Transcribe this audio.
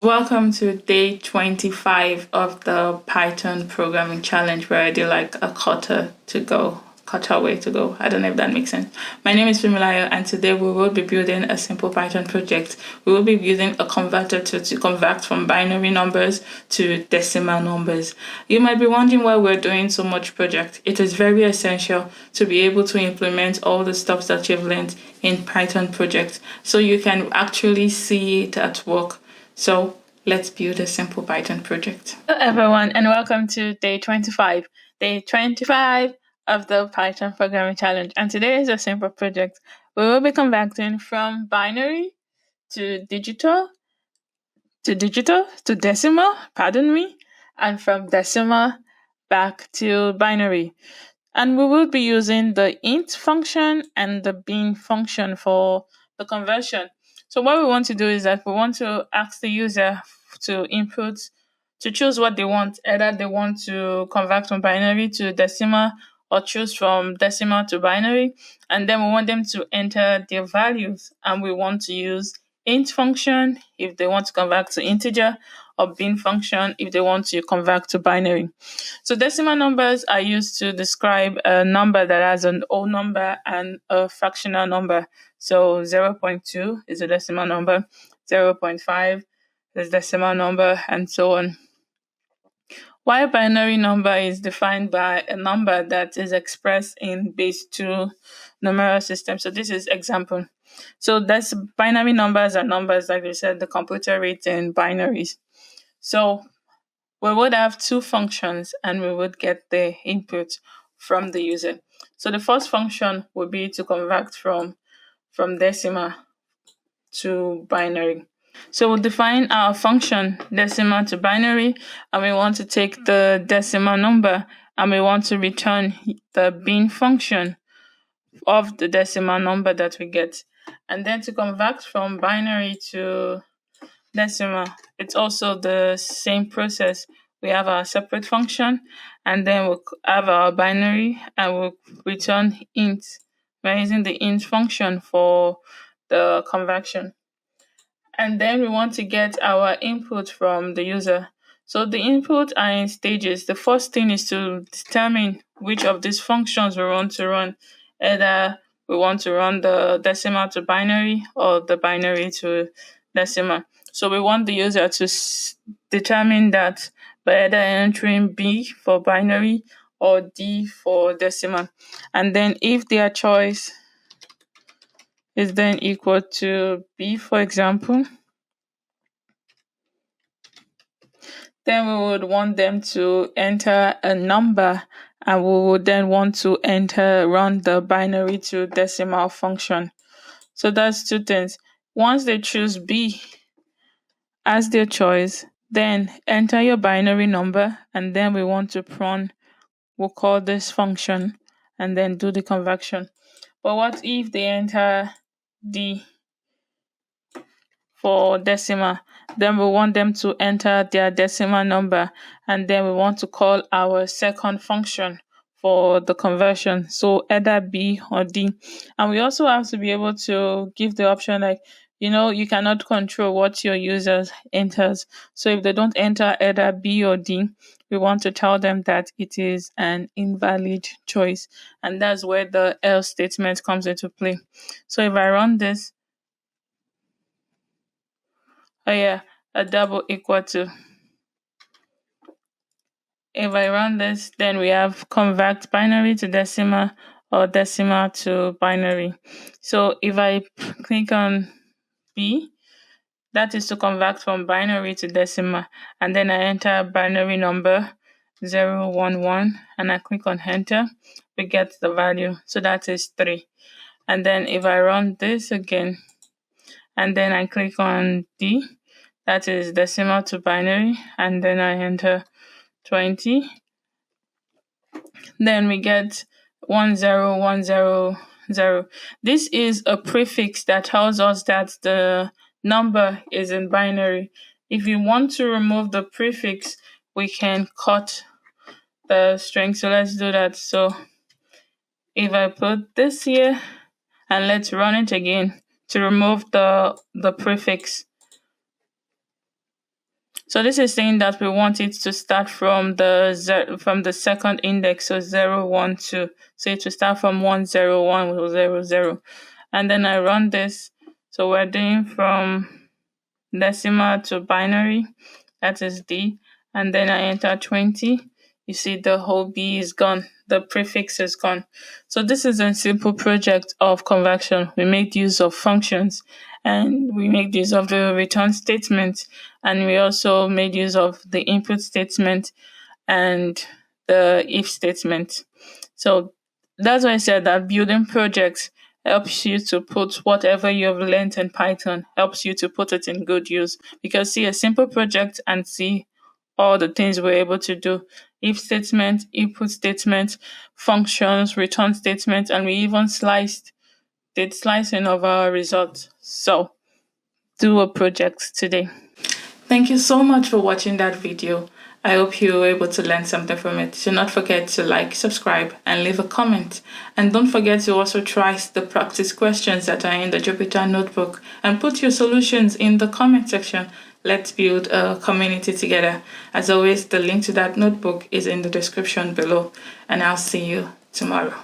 Welcome to day 25 of the Python programming challenge where I do like a quarter way to go. I don't know if that makes sense. My name is Fimilayo and today we will be building a simple Python project. We will be using a converter to convert from binary numbers to decimal numbers. You might be wondering why we're doing so much project. It is very essential to be able to implement all the stuff that you've learned in Python project so you can actually see it at work. So let's build a simple Python project. Hello everyone and welcome to day 25. Day 25 of the Python programming challenge. And today is a simple project. We will be converting from binary to digital to decimal, and from decimal back to binary. And we will be using the int function and the bin function for the conversion. So what we want to do is that we want to ask the user to input, to choose what they want. Either they want to convert from binary to decimal or choose from decimal to binary. And then we want them to enter their values. And we want to use int function if they want to convert to integer, or bin function if they want to convert to binary. So decimal numbers are used to describe a number that has an whole number and a fractional number. So 0.2 is a decimal number, 0.5 is a decimal number, and so on. While binary number is defined by a number that is expressed in base 2 numeral system. So this is example. So that's binary numbers are numbers, like we said, the computer reads in binaries. So we would have two functions and we would get the input from the user. So the first function would be to convert from decimal to binary. So we'll define our function decimal to binary, and we want to take the decimal number and we want to return the bin function of the decimal number that we get. And then to convert from binary to decimal, it's also the same process. We have our separate function and then we'll have our binary and we'll return int. We're using the int function for the conversion. And then we want to get our input from the user. So the input are in stages. The first thing is to determine which of these functions we want to run. Either we want to run the decimal to binary or the binary to decimal. So we want the user to determine that by either entering B for binary or D for decimal. And then if their choice is then equal to B, for example, then we would want them to enter a number and we would then want to run the binary to decimal function. So that's two things. Once they choose B as their choice, then enter your binary number and then we want to run, we'll call this function and then do the conversion. But what if they enter D for decimal? Then we want them to enter their decimal number and then we want to call our second function for the conversion. So either B or D. And we also have to be able to give the option like, you cannot control what your user enters. So if they don't enter either B or D, we want to tell them that it is an invalid choice. And that's where the else statement comes into play. So if I run this, a double equal to. If I run this, then we have convert binary to decimal or decimal to binary. So if I click on B, that is to convert from binary to decimal. And then I enter binary number 011 and I click on enter, we get the value. So that is 3. And then if I run this again, and then I click on D, that is decimal to binary, and then I enter 20. Then we get 10100. This is a prefix that tells us that the number is in binary. If you want to remove the prefix, we can cut the string. So let's do that. So if I put this here and let's run it again to remove the prefix. So this is saying that we want it to start from the second index, so 0, 1, 2. So it will start from 1, 0, 1, 0, 0. And then I run this. So we're doing from decimal to binary, that is D. And then I enter 20. You see the whole B is gone. The prefix is gone. So this is a simple project of conversion. We made use of functions and we made use of the return statement, and we also made use of the input statement and the if statement. So that's why I said that building projects helps you to put whatever you've learned in Python, helps you to put it in good use. Because see a simple project and see all the things we're able to do. If statement, input statement, functions, return statement, and we even did slicing of our results. So do a project today. Thank you so much for watching that video. I hope you were able to learn something from it. Do not forget to like, subscribe, and leave a comment. And don't forget to also try the practice questions that are in the Jupyter notebook and put your solutions in the comment section. Let's build a community together. As always, the link to that notebook is in the description below, and I'll see you tomorrow.